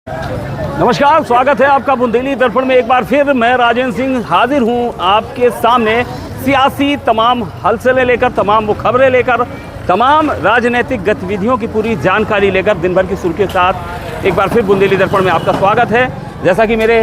नमस्कार, स्वागत है आपका बुंदेली दर्पण में। एक बार फिर मैं राजेंद्र सिंह हाजिर हूं आपके सामने सियासी तमाम हलचलें लेकर, तमाम वो खबरें लेकर, तमाम राजनीतिक गतिविधियों की पूरी जानकारी लेकर दिन भर की सुर्खियों के साथ एक बार फिर बुंदेली दर्पण में आपका स्वागत है। जैसा कि मेरे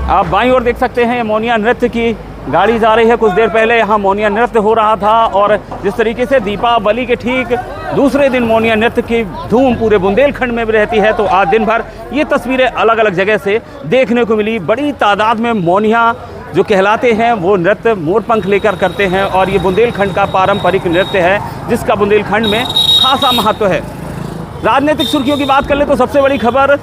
आप बाईं ओर देख सकते हैं, मोनिया नृत्य की गाड़ी जा रही है। कुछ देर पहले यहाँ मोनिया नृत्य हो रहा था और जिस तरीके से दीपावली के ठीक दूसरे दिन मोनिया नृत्य की धूम पूरे बुंदेलखंड में भी रहती है, तो आज दिन भर ये तस्वीरें अलग अलग जगह से देखने को मिली। बड़ी तादाद में मोनिया जो कहलाते हैं वो नृत्य मोरपंख लेकर करते हैं और ये बुंदेलखंड का पारंपरिक नृत्य है जिसका बुंदेलखंड में खासा महत्व है। राजनीतिक सुर्खियों की बात कर ले तो सबसे बड़ी खबर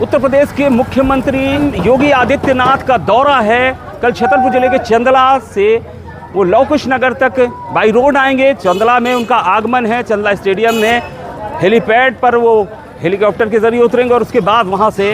उत्तर प्रदेश के मुख्यमंत्री योगी आदित्यनाथ का दौरा है। कल छतरपुर जिले के चंदला से वो लव कुश नगर तक बाई रोड आएंगे। चंदला में उनका आगमन है। चंदला स्टेडियम में हेलीपैड पर वो हेलीकॉप्टर के जरिए उतरेंगे और उसके बाद वहाँ से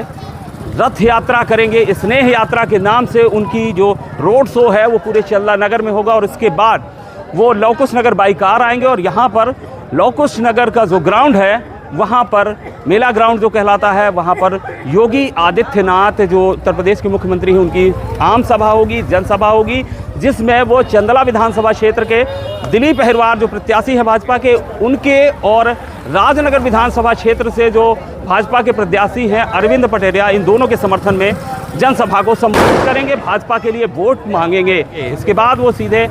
रथ यात्रा करेंगे। स्नेह यात्रा के नाम से उनकी जो रोड शो है वो पूरे चंदला नगर में होगा और इसके बाद वो love Kush Nagar by car आएंगे और यहाँ पर लव कुश नगर का जो ग्राउंड है वहाँ पर मेला ग्राउंड जो कहलाता है, वहाँ पर योगी आदित्यनाथ जो उत्तर प्रदेश के मुख्यमंत्री हैं उनकी आम सभा होगी, जनसभा होगी, जिसमें वो चंदला विधानसभा क्षेत्र के दिलीप अहिरवार जो प्रत्याशी हैं भाजपा के, उनके और राजनगर विधानसभा क्षेत्र से जो भाजपा के प्रत्याशी हैं अरविंद पटेरिया, इन दोनों के समर्थन में जनसभा को संबोधित करेंगे, भाजपा के लिए वोट मांगेंगे। इसके बाद वो सीधे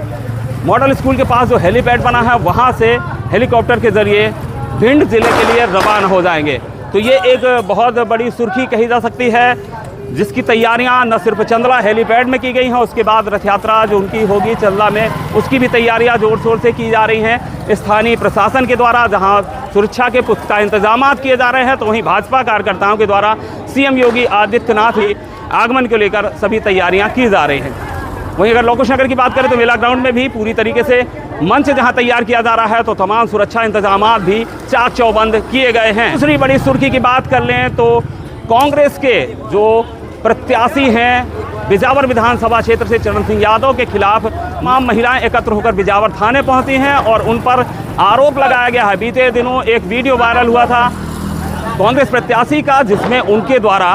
मॉडल स्कूल के पास जो हेलीपैड बना है वहाँ से हेलीकॉप्टर के जरिए भिंड जिले के लिए रवाना हो जाएंगे। तो ये एक बहुत बड़ी सुर्खी कही जा सकती है जिसकी तैयारियां न सिर्फ चंदला हेलीपैड में की गई हैं, उसके बाद रथ यात्रा जो उनकी होगी चंदला में, उसकी भी तैयारियां जोर शोर से की जा रही हैं स्थानीय प्रशासन के द्वारा। जहां सुरक्षा के पुख्ता इंतजाम किए जा रहे हैं, तो वहीं भाजपा कार्यकर्ताओं के द्वारा सीएम योगी आदित्यनाथ के आगमन को लेकर सभी तैयारियाँ की जा रही हैं। वहीं अगर लव कुश नगर की बात करें तो मेला ग्राउंड में भी पूरी तरीके से मंच जहां तैयार किया जा रहा है, तो तमाम सुरक्षा इंतजाम भी चाक चौबंद किए गए हैं। दूसरी बड़ी सुर्खी की बात कर लें तो कांग्रेस के जो प्रत्याशी हैं बिजावर विधानसभा क्षेत्र से चरण सिंह यादव के खिलाफ तमाम महिलाएं एकत्र होकर बिजावर थाने पहुंची हैं और उन पर आरोप लगाया गया है। बीते दिनों एक वीडियो वायरल हुआ था कांग्रेस प्रत्याशी का जिसमें उनके द्वारा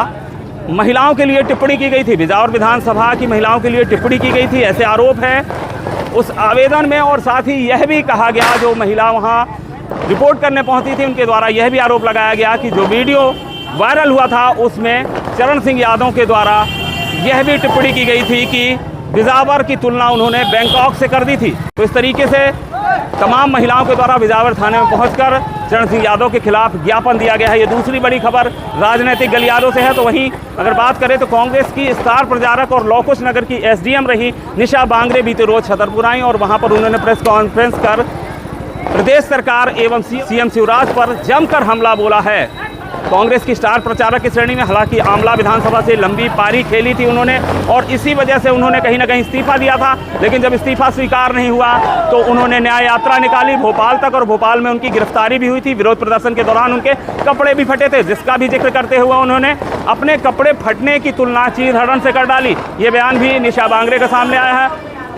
महिलाओं के लिए टिप्पणी की गई थी, बिजावर विधानसभा की महिलाओं के लिए टिप्पणी की गई थी, ऐसे आरोप है उस आवेदन में। और साथ ही यह भी कहा गया, जो महिला वहां रिपोर्ट करने पहुंची थी उनके द्वारा यह भी आरोप लगाया गया कि जो वीडियो वायरल हुआ था उसमें चरण सिंह यादव के द्वारा यह भी टिप्पणी की गई थी कि बिजावर की तुलना उन्होंने बैंकॉक से कर दी थी। तो इस तरीके से तमाम महिलाओं के द्वारा बिजावर थाने में पहुंचकर चरण सिंह यादव के खिलाफ ज्ञापन दिया गया है। ये दूसरी बड़ी खबर राजनीतिक गलियारों से है। तो वहीं अगर बात करें तो कांग्रेस की स्टार प्रचारक और लव कुश नगर की एसडीएम रही निशा बांगरे बीते रोज छतरपुर आई और वहां पर उन्होंने प्रेस कॉन्फ्रेंस कर प्रदेश सरकार एवं सीएम शिवराज पर जमकर हमला बोला है। कांग्रेस की स्टार प्रचारक की श्रेणी में हालांकि आमला विधानसभा से लंबी पारी खेली थी उन्होंने और इसी वजह से उन्होंने कहीं ना कहीं इस्तीफा दिया था, लेकिन जब इस्तीफा स्वीकार नहीं हुआ तो उन्होंने न्याय यात्रा निकाली भोपाल तक और भोपाल में उनकी गिरफ्तारी भी हुई थी। विरोध प्रदर्शन के दौरान उनके कपड़े भी फटे थे, जिसका भी जिक्र करते हुए उन्होंने अपने कपड़े फटने की तुलना चीर हरण से कर डाली। ये बयान भी निशा बांगरे का सामने आया है।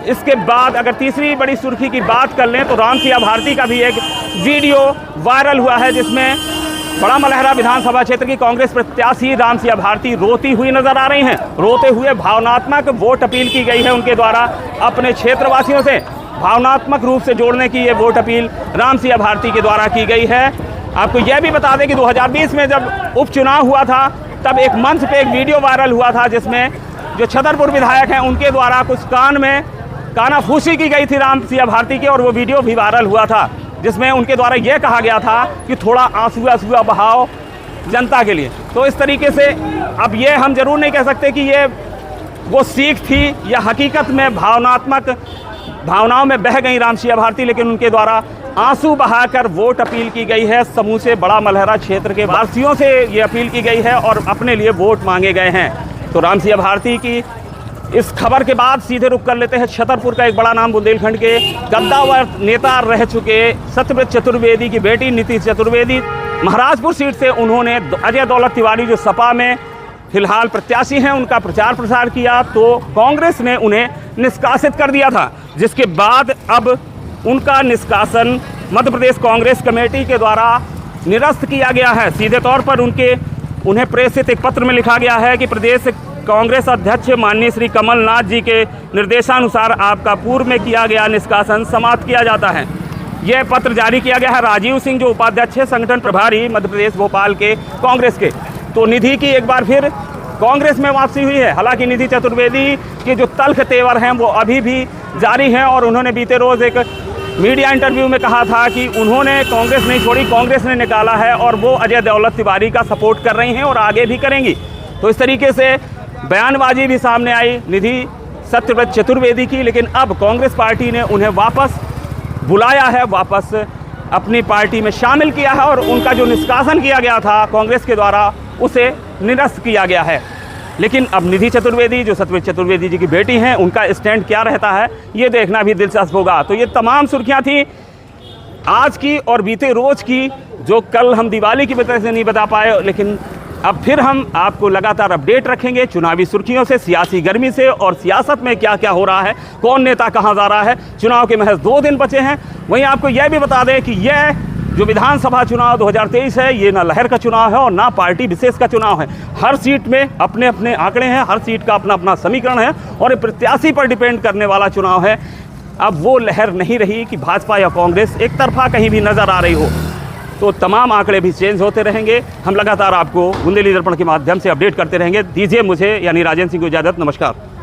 इसके बाद अगर तीसरी बड़ी सुर्खी की बात कर लें तो रामसिया भारती का भी एक वीडियो वायरल हुआ है जिसमें बड़ा मलहरा विधानसभा क्षेत्र की कांग्रेस प्रत्याशी रामसिया भारती रोती हुई नजर आ रही हैं। रोते हुए भावनात्मक वोट अपील की गई है उनके द्वारा अपने क्षेत्रवासियों से भावनात्मक रूप से जोड़ने की ये वोट अपील रामसिया भारती के द्वारा की गई है। आपको यह भी बता दें कि 2020 में जब उपचुनाव हुआ था तब एक मंच पे एक वीडियो वायरल हुआ था जिसमें जो छतरपुर विधायक हैं उनके द्वारा कुछ कान में कानाफूसी की गई थी रामसिया भारती की और वो वीडियो भी वायरल हुआ था जिसमें उनके द्वारा यह कहा गया था कि थोड़ा आंसुआ बहाव जनता के लिए। तो इस तरीके से अब ये हम जरूर नहीं कह सकते कि ये वो सीख थी या हकीकत में भावनाओं में बह गई रामसिया भारती, लेकिन उनके द्वारा आंसू बहाकर वोट अपील की गई है। समूह से बड़ा मलहरा क्षेत्र के वासियों से ये अपील की गई है और अपने लिए वोट मांगे गए हैं। तो रामसिया भारती की इस खबर के बाद सीधे रुक कर लेते हैं छतरपुर का एक बड़ा नाम बुंदेलखंड के कद्दावर नेता रह चुके सत्यव्रत चतुर्वेदी की बेटी नीति चतुर्वेदी। महाराजपुर सीट से उन्होंने अजय दौलत तिवारी जो सपा में फिलहाल प्रत्याशी हैं उनका प्रचार प्रसार किया, तो कांग्रेस ने उन्हें निष्कासित कर दिया था, जिसके बाद अब उनका निष्कासन मध्य प्रदेश कांग्रेस कमेटी के द्वारा निरस्त किया गया है। सीधे तौर पर उनके उन्हें प्रेषित एक पत्र में लिखा गया है कि प्रदेश कांग्रेस अध्यक्ष माननीय श्री कमलनाथ जी के निर्देशानुसार आपका पूर्व में किया गया निष्कासन समाप्त किया जाता है। यह पत्र जारी किया गया है राजीव सिंह, जो उपाध्यक्ष है, संगठन प्रभारी मध्य प्रदेश भोपाल के कांग्रेस के। तो निधि की एक बार फिर कांग्रेस में वापसी हुई है। हालांकि निधि चतुर्वेदी के जो तल्ख तेवर हैं वो अभी भी जारी हैं और उन्होंने बीते रोज़ एक मीडिया इंटरव्यू में कहा था कि उन्होंने कांग्रेस नहीं छोड़ी, कांग्रेस ने निकाला है और वो अजय दौलत तिवारी का सपोर्ट कर रही हैं और आगे भी करेंगी। तो इस तरीके से बयानबाजी भी सामने आई निधि सत्यव्रत चतुर्वेदी की, लेकिन अब कांग्रेस पार्टी ने उन्हें वापस बुलाया है, वापस अपनी पार्टी में शामिल किया है और उनका जो निष्कासन किया गया था कांग्रेस के द्वारा उसे निरस्त किया गया है। लेकिन अब निधि चतुर्वेदी, जो सत्यव्रत चतुर्वेदी जी की बेटी हैं, उनका स्टैंड क्या रहता है ये देखना भी दिलचस्प होगा। तो ये तमाम सुर्खियां थी आज की और बीते रोज की, जो कल हम दिवाली की वजह से नहीं बता पाए, लेकिन अब फिर हम आपको लगातार अपडेट रखेंगे चुनावी सुर्खियों से, सियासी गर्मी से और सियासत में क्या क्या हो रहा है, कौन नेता कहां जा रहा है। चुनाव के महज 2 दिन बचे हैं। वहीं आपको यह भी बता दें कि यह जो विधानसभा चुनाव 2023 है, ये ना लहर का चुनाव है और ना पार्टी विशेष का चुनाव है। हर सीट में अपने अपने आंकड़े हैं, हर सीट का अपना अपना समीकरण है और ये प्रत्याशी पर डिपेंड करने वाला चुनाव है। अब वो लहर नहीं रही कि भाजपा या कांग्रेस एक तरफा कहीं भी नजर आ रही हो। तो तमाम आंकड़े भी चेंज होते रहेंगे। हम लगातार आपको बुंदेली दर्पण के माध्यम से अपडेट करते रहेंगे। दीजिए मुझे यानी राजेंद्र सिंह को इजाज़त। नमस्कार।